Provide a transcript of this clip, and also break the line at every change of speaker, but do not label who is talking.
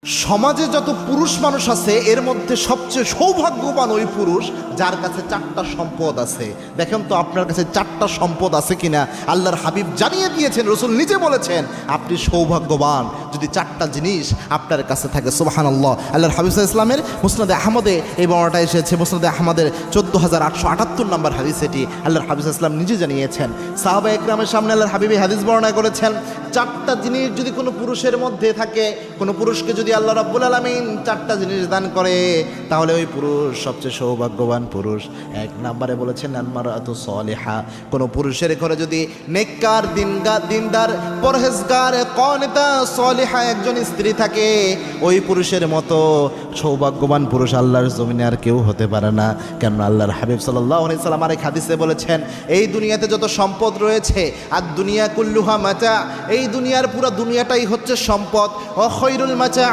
সমাজে যত পুরুষ মানুষ আছে এর মধ্যে সবচেয়ে সৌভাগ্যবান ওই পুরুষ যার কাছে চারটা সম্পদ আছে। দেখেন তো আপনার কাছে চারটা সম্পদ আছে কিনা। আল্লাহর হাবিব জানিয়ে দিয়েছেন, রসুল নিজে বলেছেন আপনি সৌভাগ্যবান যদি চারটা জিনিস আপনার কাছে থাকে। সুবহানাল্লাহ। আল্লাহর হাবিব সাল্লাল্লাহু আলাইহি ওয়াসাল্লামের মুসনাদে আহমদে এই বর্ণনাটা এসেছে। মুসনাদে আহমদের 14,878 নম্বর হাদিস এটি। আল্লাহর হাবিব সাল্লাল্লাহু আলাইহি ওয়াসাল্লাম নিজে জানিয়েছেন, সাহাবা একরামের সামনে আল্লাহর হাবিব এই হাদিস বর্ণনা করেছেন। চারটা জিনিস যদি কোনো পুরুষের মধ্যে থাকে, কোনো পুরুষকে যদি আল্লাহ রাব্বুল আলামিন চারটা জিনিস দান করে, তাহলে ওই পুরুষ সবচেয়ে সৌভাগ্যবান পুরুষ। এক নম্বরে বলেছেন আল-মারআতু সালিহা, কোনো পুরুষের ঘরে যদি নেককার, দিনদার, পরহেজগার, কানিতা, সালিহা একজন স্ত্রী থাকে, ওই পুরুষের মতো সৌভাগ্যবান পুরুষ আল্লাহর জমিনে আর কেউ হতে পারে না। কেন আল্লাহর হাবিব সাল্লাল্লাহু আলাইহি সাল্লাম আরেক হাদিসে বলেছেন, এই দুনিয়াতে যত সম্পদ রয়েছে, আর দুনিয়া কুল্লুহা মাতা, এই দুনিয়ার পুরো দুনিয়াটাই হচ্ছে সম্পদ। ও খৈরুল মাতা